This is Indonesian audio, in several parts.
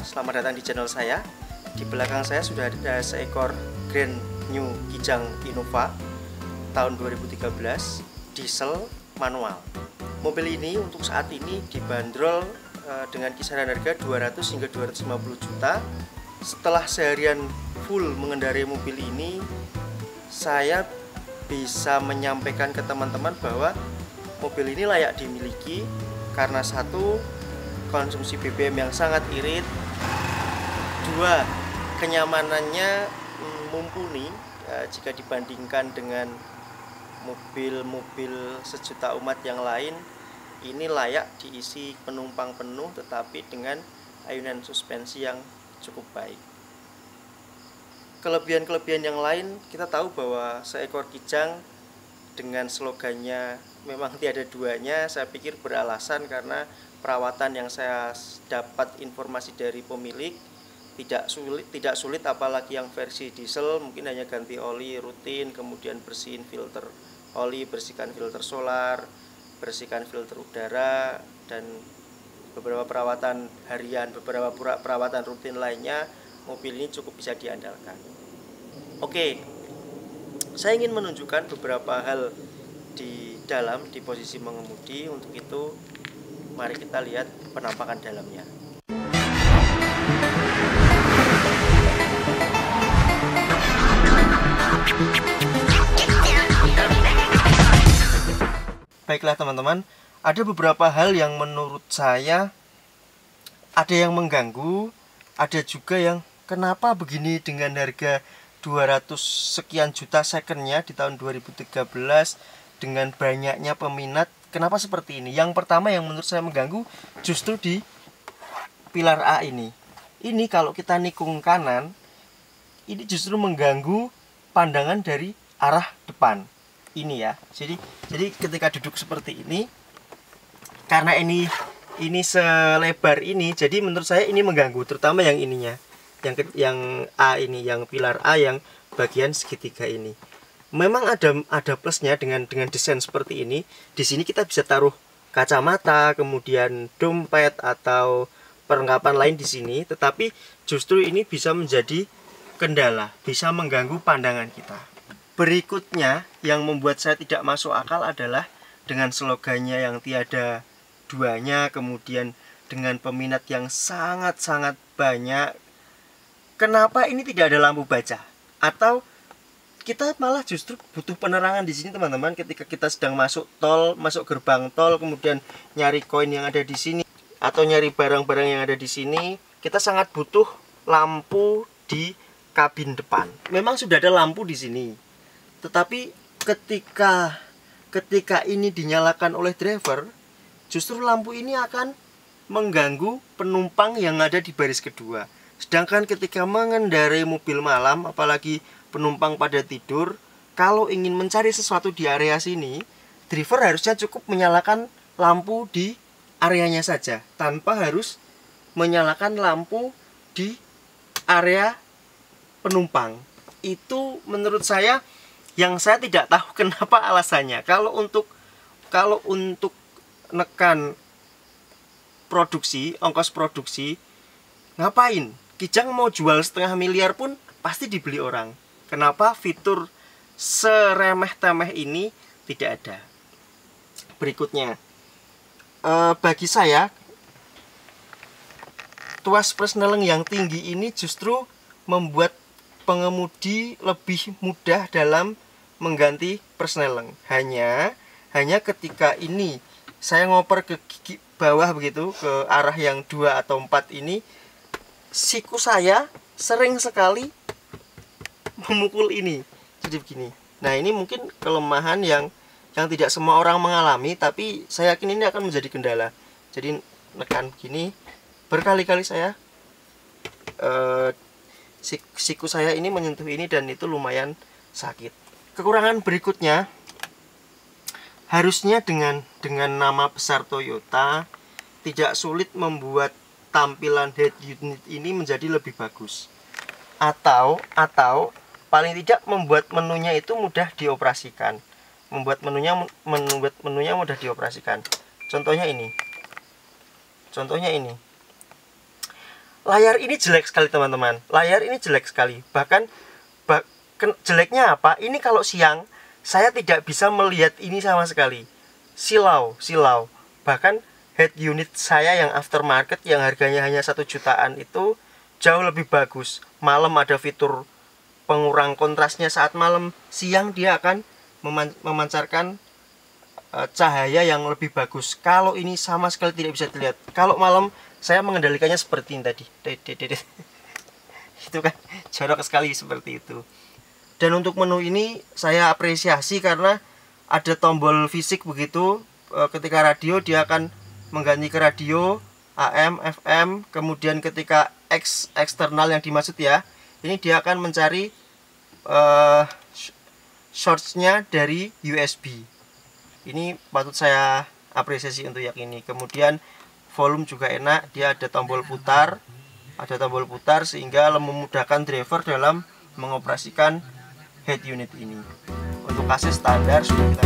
selamat datang di channel saya. Di belakang saya sudah ada seekor Grand New Kijang Innova tahun 2013, diesel manual. Mobil ini untuk saat ini dibanderol dengan kisaran harga 200 hingga 250 juta. Setelah seharian full mengendarai mobil ini, saya bisa menyampaikan ke teman-teman bahwa mobil ini layak dimiliki karena satu, konsumsi BBM yang sangat irit, dua, kenyamanannya mumpuni jika dibandingkan dengan mobil-mobil sejuta umat yang lain. Ini layak diisi penumpang penuh tetapi dengan ayunan suspensi yang cukup baik. Kelebihan-kelebihan yang lain, kita tahu bahwa seekor Kijang dengan slogannya memang tiada duanya, saya pikir beralasan karena perawatan yang saya dapat informasi dari pemilik tidak sulit apalagi yang versi diesel, mungkin hanya ganti oli rutin, kemudian bersihin filter oli, bersihkan filter solar, bersihkan filter udara, dan beberapa perawatan harian, beberapa perawatan rutin lainnya. Mobil ini cukup bisa diandalkan. Oke, saya ingin menunjukkan beberapa hal di dalam, di posisi mengemudi. Untuk itu mari kita lihat penampakan dalamnya. Baiklah teman-teman, ada beberapa hal yang menurut saya ada yang mengganggu, ada juga yang kenapa begini dengan harga 200 sekian juta secondnya di tahun 2013 dengan banyaknya peminat. Kenapa seperti ini? Yang pertama yang menurut saya mengganggu justru di pilar A ini. Ini kalau kita nikung kanan, ini justru mengganggu pandangan dari arah depan. Ini ya. Jadi ketika duduk seperti ini, karena ini selebar ini, jadi menurut saya ini mengganggu, terutama yang ininya. Yang A ini, yang pilar A yang bagian segitiga ini. Memang ada plusnya dengan desain seperti ini. Di sini kita bisa taruh kacamata, kemudian dompet atau perlengkapan lain di sini, tetapi justru ini bisa menjadi kendala, bisa mengganggu pandangan kita. Berikutnya yang membuat saya tidak masuk akal adalah dengan slogannya yang tiada duanya, kemudian dengan peminat yang sangat-sangat banyak. Kenapa ini tidak ada lampu baca? Atau kita malah justru butuh penerangan di sini teman-teman, ketika kita sedang masuk tol, masuk gerbang tol, kemudian nyari koin yang ada di sini atau nyari barang-barang yang ada di sini, kita sangat butuh lampu di kabin depan. Memang sudah ada lampu di sini, tetapi ketika ini dinyalakan oleh driver, justru lampu ini akan mengganggu penumpang yang ada di baris kedua. Sedangkan ketika mengendarai mobil malam, apalagi penumpang pada tidur, kalau ingin mencari sesuatu di area sini, driver harusnya cukup menyalakan lampu di areanya saja, tanpa harus menyalakan lampu di area penumpang. Itu menurut saya yang saya tidak tahu kenapa alasannya. Kalau untuk nekan produksi, ongkos produksi, ngapain? Kijang mau jual 1,5 miliar pun pasti dibeli orang. Kenapa fitur seremeh-temeh ini tidak ada? Berikutnya, bagi saya, tuas persneleng yang tinggi ini justru membuat pengemudi lebih mudah dalam mengganti persneleng. Hanya ketika ini saya ngoper ke gigi bawah begitu, ke arah yang 2 atau 4 ini, siku saya sering sekali memukul ini. Jadi begini. Nah, ini mungkin kelemahan yang tidak semua orang mengalami, tapi saya yakin ini akan menjadi kendala. Jadi nekan begini, berkali-kali saya siku saya ini menyentuh ini, dan itu lumayan sakit. Kekurangan berikutnya, harusnya dengan nama besar Toyota tidak sulit membuat tampilan head unit ini menjadi lebih bagus, atau paling tidak membuat menunya itu mudah dioperasikan, membuat menunya mudah dioperasikan. Contohnya ini. layar ini jelek sekali teman-teman. Layar ini jelek sekali. Bahkan jeleknya apa? Ini kalau siang saya tidak bisa melihat ini sama sekali. Silau. Bahkan head unit saya yang aftermarket yang harganya hanya 1 jutaan itu jauh lebih bagus. Malam ada fitur pengurang kontrasnya saat malam. Siang dia akan memancarkan cahaya yang lebih bagus. Kalau ini sama sekali tidak bisa dilihat. Kalau malam saya mengendalikannya seperti ini tadi. Itu kan jorok sekali seperti itu. Dan untuk menu ini saya apresiasi karena ada tombol fisik begitu. Ketika radio dia akan mengganti ke radio AM, FM. Kemudian ketika eksternal yang dimaksud ya, ini dia akan mencari source-nya dari USB. Ini patut saya apresiasi untuk yang ini. Kemudian volume juga enak, dia ada tombol putar, sehingga memudahkan driver dalam mengoperasikan head unit ini. Untuk AC standar sudah kita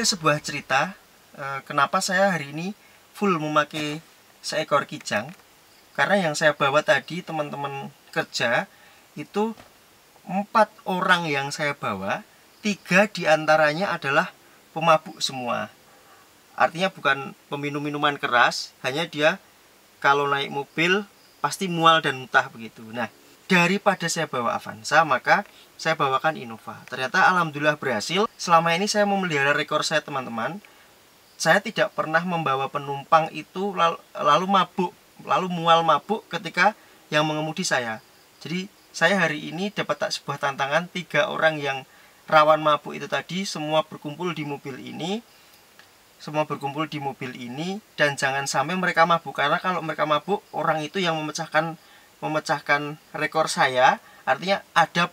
sebuah cerita kenapa saya hari ini full memakai seekor kijang. Karena yang saya bawa tadi teman-teman kerja itu 4 orang yang saya bawa, 3 diantaranya adalah pemabuk semua. Artinya bukan peminum minuman keras, hanya dia kalau naik mobil pasti mual dan muntah begitu. Nah, daripada saya bawa Avanza, maka saya bawakan Innova. Ternyata alhamdulillah berhasil. Selama ini saya memelihara rekor saya teman-teman. Saya tidak pernah membawa penumpang itu lalu mual mabuk ketika yang mengemudi saya. Jadi saya hari ini dapat sebuah tantangan, 3 orang yang rawan mabuk itu tadi semua berkumpul di mobil ini. Dan jangan sampai mereka mabuk, karena kalau mereka mabuk, orang itu yang memecahkan rekor saya. Artinya ada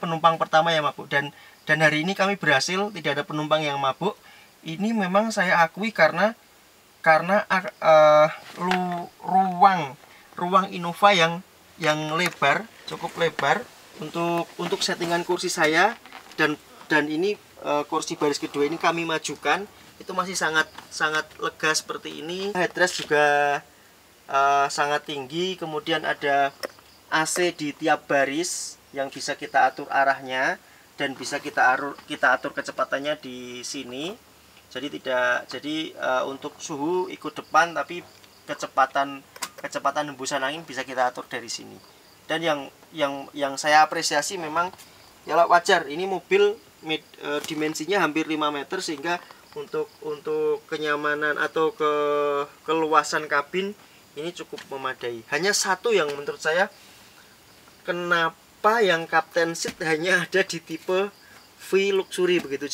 penumpang pertama yang mabuk, dan hari ini kami berhasil, tidak ada penumpang yang mabuk. Ini memang saya akui karena ruang Innova yang lebar, cukup lebar untuk settingan kursi saya, dan ini kursi baris kedua ini kami majukan, itu masih sangat lega seperti ini. Headrest juga sangat tinggi. Kemudian ada AC di tiap baris yang bisa kita atur arahnya, dan bisa kita atur kecepatannya di sini. Jadi untuk suhu ikut depan, tapi kecepatan hembusan angin bisa kita atur dari sini. Dan yang saya apresiasi memang ya wajar, ini mobil dimensinya hampir 5 meter, sehingga untuk kenyamanan atau keluasan kabin ini cukup memadai. Hanya satu yang menurut saya, kenapa yang Captain Seat hanya ada di tipe V Luxury begitu.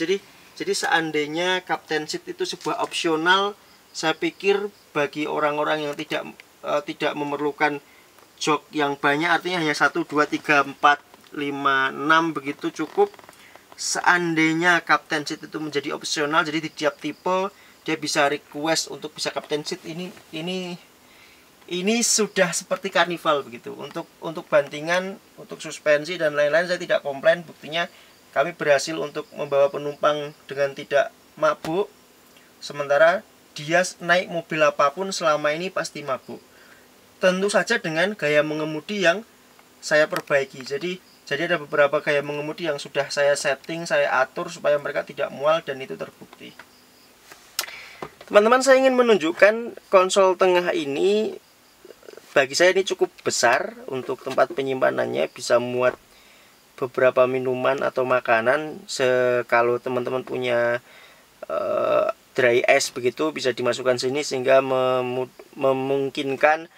Jadi seandainya Captain Seat itu sebuah opsional, saya pikir bagi orang-orang yang tidak memerlukan jok yang banyak, artinya hanya 1, 2, 3, 4, 5, 6 begitu cukup. Seandainya Captain Seat itu menjadi opsional, jadi di tiap tipe dia bisa request untuk bisa Captain Seat, ini sudah seperti karnival begitu. Untuk bantingan, untuk suspensi dan lain-lain saya tidak komplain. Buktinya kami berhasil untuk membawa penumpang dengan tidak mabuk, sementara dia naik mobil apapun selama ini pasti mabuk. Tentu saja dengan gaya mengemudi yang saya perbaiki. Jadi ada beberapa gaya mengemudi yang sudah saya setting, saya atur supaya mereka tidak mual, dan itu terbukti. Teman-teman, saya ingin menunjukkan konsol tengah ini. Bagi saya ini cukup besar untuk tempat penyimpanannya, bisa muat beberapa minuman atau makanan. Kalau teman-teman punya dry ice begitu, bisa dimasukkan sini sehingga memungkinkan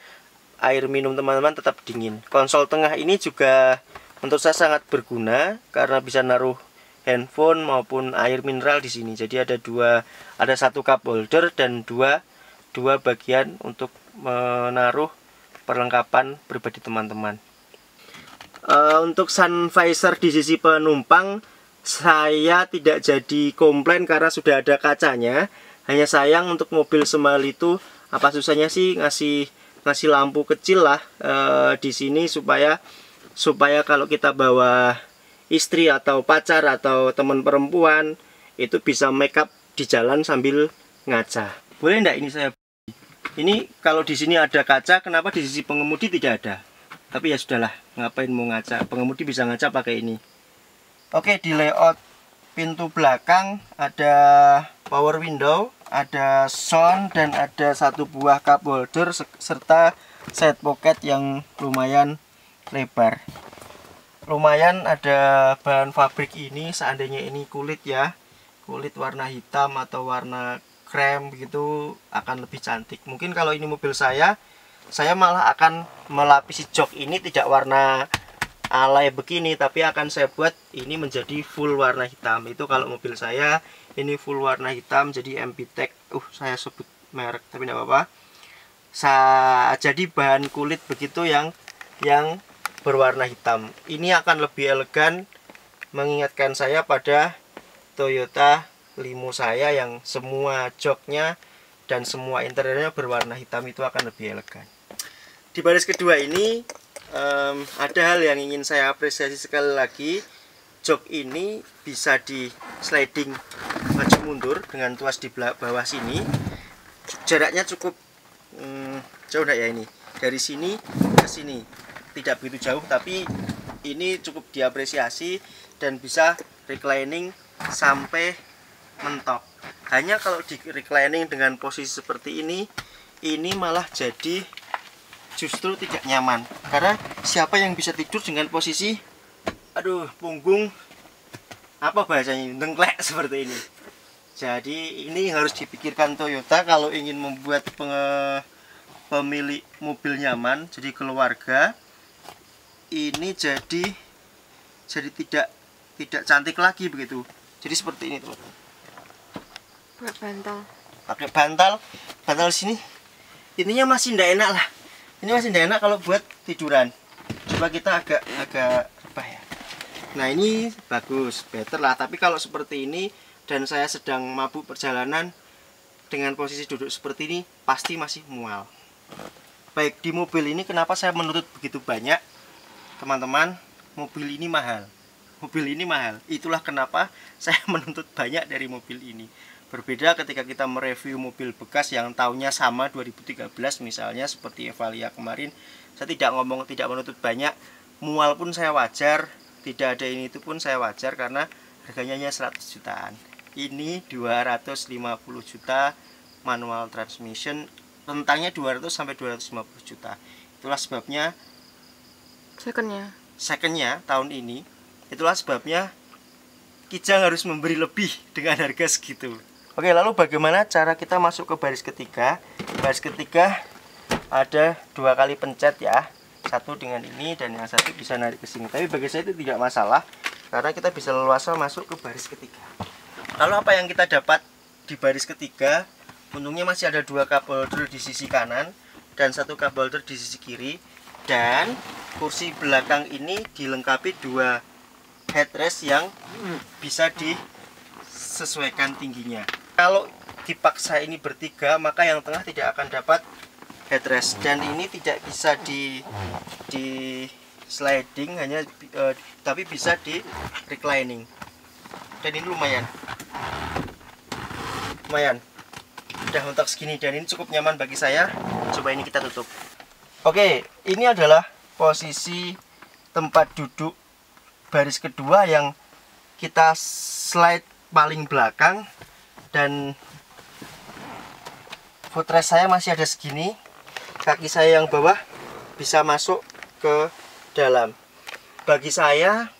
air minum teman-teman tetap dingin. Konsol tengah ini juga menurut saya sangat berguna karena bisa naruh handphone maupun air mineral di sini. Jadi ada satu cup holder dan dua bagian untuk menaruh perlengkapan pribadi teman-teman. Untuk sun visor di sisi penumpang saya tidak jadi komplain karena sudah ada kacanya. Hanya sayang untuk mobil Semal itu apa susahnya sih ngasih lampu kecil lah di sini supaya kalau kita bawa istri atau pacar atau teman perempuan itu bisa make up di jalan sambil ngaca. Boleh enggak ini saya? Ini kalau di sini ada kaca, kenapa di sisi pengemudi tidak ada? Tapi ya sudahlah, ngapain mau ngaca? Pengemudi bisa ngaca pakai ini. Oke, di layout pintu belakang ada power window, ada sound, dan ada satu buah cup holder serta side pocket yang lumayan lebar. Lumayan ada bahan fabrik ini, seandainya ini kulit ya, kulit warna hitam atau warna krem begitu akan lebih cantik. Mungkin kalau ini mobil saya malah akan melapisi jok ini tidak warna alay begini, tapi akan saya buat ini menjadi full warna hitam. Itu kalau mobil saya ini full warna hitam, jadi MPTEK. Saya sebut merek tapi tidak apa-apa. Jadi bahan kulit begitu yang berwarna hitam. Ini akan lebih elegan, mengingatkan saya pada Toyota Limo saya yang semua joknya dan semua interiornya berwarna hitam, itu akan lebih elegan. Di baris kedua ini ada hal yang ingin saya apresiasi sekali lagi. Jok ini bisa di sliding maju mundur dengan tuas di bawah sini. Jaraknya cukup jauh enggak ya ini? Dari sini ke sini tidak begitu jauh, tapi ini cukup diapresiasi dan bisa reclining sampai mentok. Hanya kalau di reclining dengan posisi seperti ini malah jadi justru tidak nyaman, karena siapa yang bisa tidur dengan posisi punggung apa bahasanya dengklek seperti ini. Jadi ini harus dipikirkan Toyota kalau ingin membuat pemilik mobil nyaman, jadi keluarga ini jadi tidak cantik lagi begitu. Jadi seperti ini teman-teman. Pakai bantal sini intinya masih tidak enak lah. Ini masih tidak enak kalau buat tiduran. Coba kita agak apa ya. Nah ini bagus, better lah. Tapi kalau seperti ini dan saya sedang mabuk perjalanan dengan posisi duduk seperti ini, pasti masih mual. Baik, di mobil ini kenapa saya menuntut begitu banyak, teman-teman? Mobil ini mahal. Itulah kenapa saya menuntut banyak dari mobil ini. Berbeda ketika kita mereview mobil bekas yang tahunnya sama 2013 misalnya seperti Evalia kemarin, saya tidak menuntut banyak, mual pun saya wajar, tidak ada ini itu pun saya wajar karena harganya hanya 100 jutaan. Ini 250 juta manual transmission, rentangnya 200 sampai 250 juta. Itulah sebabnya secondnya tahun ini, itulah sebabnya Kijang harus memberi lebih dengan harga segitu. Oke, lalu bagaimana cara kita masuk ke baris ketiga? Baris ketiga ada 2 kali pencet ya. Satu dengan ini dan yang satu bisa narik ke sini. Tapi bagi saya itu tidak masalah karena kita bisa leluasa masuk ke baris ketiga. Lalu apa yang kita dapat di baris ketiga? Untungnya masih ada 2 cup holder di sisi kanan dan 1 cup holder di sisi kiri. Dan kursi belakang ini dilengkapi 2 headrest yang bisa disesuaikan tingginya. Kalau dipaksa ini bertiga, maka yang tengah tidak akan dapat headrest dan ini tidak bisa di sliding, tapi bisa di reclining. Dan ini lumayan udah untuk segini dan ini cukup nyaman bagi saya. Coba ini kita tutup. Oke, ini adalah posisi tempat duduk baris kedua yang kita slide paling belakang dan footrest saya masih ada segini. Kaki saya yang bawah bisa masuk ke dalam. Bagi saya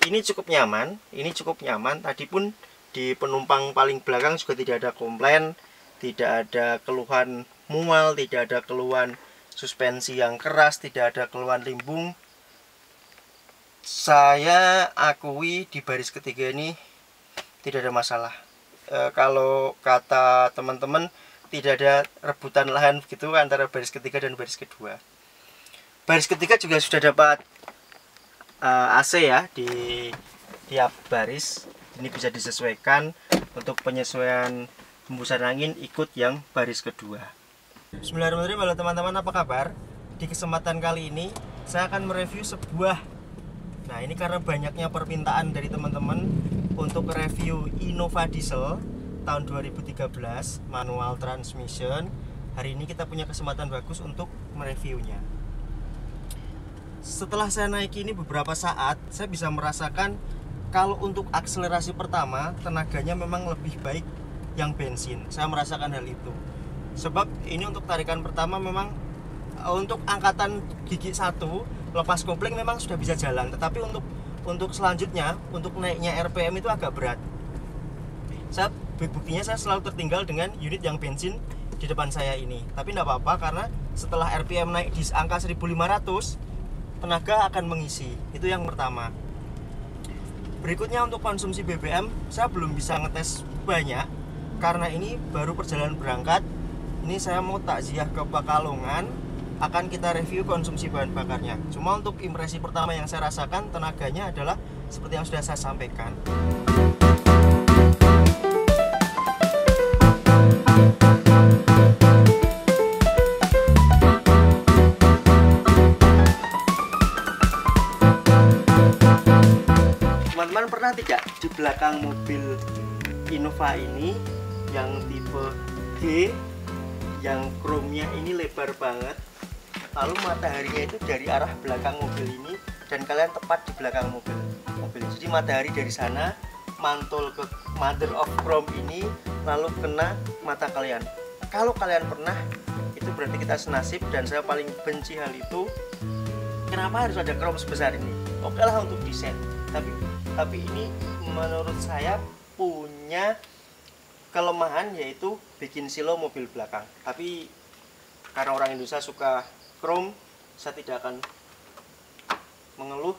ini cukup nyaman, Tadi pun di penumpang paling belakang juga tidak ada komplain, tidak ada keluhan mual, tidak ada keluhan suspensi yang keras, tidak ada keluhan limbung. Saya akui di baris ketiga ini tidak ada masalah. Kalau kata teman-teman, tidak ada rebutan lahan gitu antara baris ketiga dan baris kedua. Baris ketiga juga sudah dapat AC ya di tiap baris. Ini bisa disesuaikan untuk penyesuaian hembusan angin ikut yang baris kedua. Bismillahirrahmanirrahim. Halo teman-teman, apa kabar? Di kesempatan kali ini saya akan mereview sebuah, nah ini karena banyaknya permintaan dari teman-teman untuk review Innova Diesel tahun 2013 manual transmission. Hari ini kita punya kesempatan bagus untuk mereviewnya. Setelah saya naiki ini beberapa saat, saya bisa merasakan kalau untuk akselerasi pertama tenaganya memang lebih baik yang bensin. Saya merasakan hal itu. Sebab ini untuk tarikan pertama memang untuk angkatan gigi 1 lepas kopling memang sudah bisa jalan, tetapi untuk selanjutnya untuk naiknya RPM itu agak berat. Buktinya saya selalu tertinggal dengan unit yang bensin di depan saya ini. Tapi tidak apa-apa karena setelah RPM naik di angka 1500, tenaga akan mengisi. Itu yang pertama. Berikutnya untuk konsumsi BBM, saya belum bisa ngetes banyak karena ini baru perjalanan berangkat. Ini saya mau takziah ke Pekalongan, akan kita review konsumsi bahan bakarnya. Cuma untuk impresi pertama yang saya rasakan, tenaganya adalah seperti yang sudah saya sampaikan. Teman-teman pernah tidak di belakang mobil Innova ini yang tipe D, yang chrome-nya ini lebar banget, lalu mataharinya itu dari arah belakang mobil ini dan kalian tepat di belakang mobil ini. Jadi matahari dari sana mantul ke mother of chrome ini lalu kena mata kalian. Kalau kalian pernah, itu berarti kita senasib, dan saya paling benci hal itu. Kenapa harus ada chrome sebesar ini? Oke lah untuk desain, tapi ini menurut saya punya kelemahan, yaitu bikin silo mobil belakang. Tapi karena orang Indonesia suka chrome, saya tidak akan mengeluh,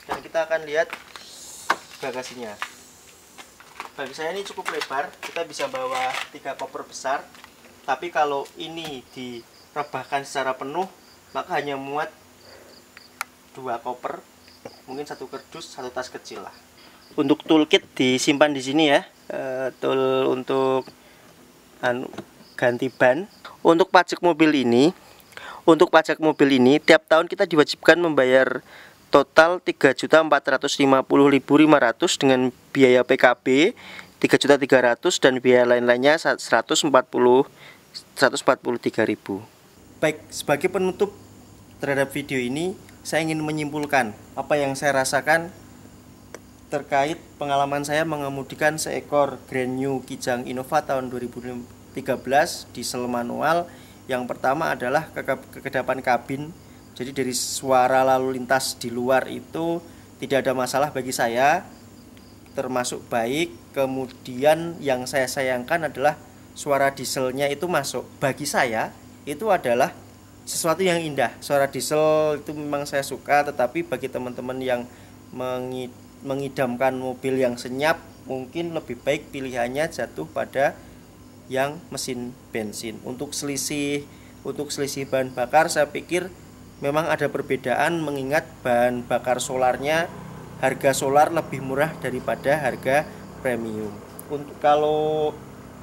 dan kita akan lihat bagasinya. Bagi saya ini cukup lebar, kita bisa bawa 3 koper besar. Tapi kalau ini direbahkan secara penuh, maka hanya muat 2 koper, mungkin 1 kardus, 1 tas kecil lah. Untuk toolkit disimpan di sini ya, tool untuk ganti ban. Untuk pajak mobil ini, tiap tahun kita diwajibkan membayar total 3.450.500 dengan biaya PKB 3.300.000 dan biaya lain-lainnya 143.000. Baik, sebagai penutup terhadap video ini, saya ingin menyimpulkan apa yang saya rasakan terkait pengalaman saya mengemudikan seekor Grand New Kijang Innova tahun 2013 diesel manual. Yang pertama adalah kekedapan kabin. Jadi dari suara lalu lintas di luar itu tidak ada masalah bagi saya, termasuk baik. Kemudian yang saya sayangkan adalah suara dieselnya itu masuk. Bagi saya itu adalah sesuatu yang indah. Suara diesel itu memang saya suka, tetapi bagi teman-teman yang mengidamkan mobil yang senyap, mungkin lebih baik pilihannya jatuh pada yang mesin bensin. Untuk selisih bahan bakar, saya pikir memang ada perbedaan, mengingat bahan bakar solarnya, harga solar lebih murah daripada harga premium.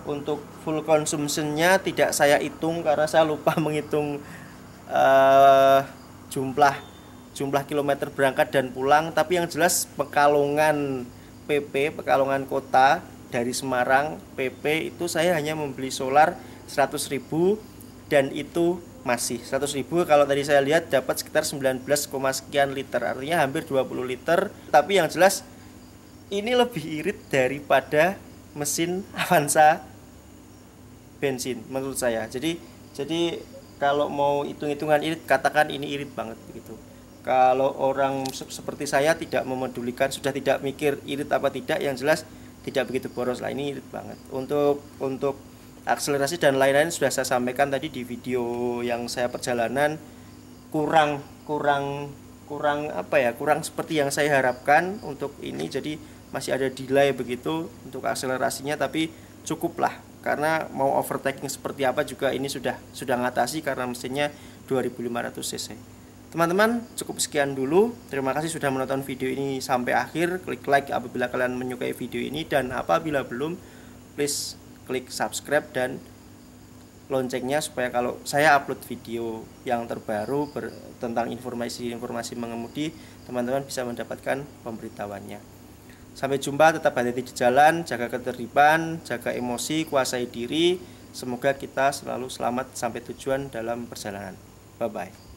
Untuk full consumption-nya tidak saya hitung karena saya lupa menghitung jumlah kilometer berangkat dan pulang. Tapi yang jelas Pekalongan kota dari Semarang PP itu saya hanya membeli solar 100.000, dan itu masih 100.000. Kalau tadi saya lihat dapat sekitar 19, sekian liter, artinya hampir 20 liter. Tapi yang jelas ini lebih irit daripada mesin Avanza bensin menurut saya. Jadi kalau mau hitung-hitungan irit, katakan ini irit banget begitu. Kalau orang seperti saya tidak memedulikan, sudah tidak mikir irit apa tidak, yang jelas tidak begitu boros lah, ini irit banget. Untuk akselerasi dan lain-lain sudah saya sampaikan tadi di video yang saya perjalanan. Kurang seperti yang saya harapkan untuk ini, jadi masih ada delay begitu untuk akselerasinya, tapi cukuplah karena mau overtaking seperti apa juga ini sudah ngatasi karena mesinnya 2500 cc. Teman-teman, cukup sekian dulu. Terima kasih sudah menonton video ini sampai akhir. Klik like apabila kalian menyukai video ini, dan apabila belum, please klik subscribe dan loncengnya supaya kalau saya upload video yang terbaru tentang informasi mengemudi, teman-teman bisa mendapatkan pemberitahuannya. Sampai jumpa, tetap hati-hati di jalan, jaga ketertiban, jaga emosi, kuasai diri. Semoga kita selalu selamat sampai tujuan dalam perjalanan. Bye bye.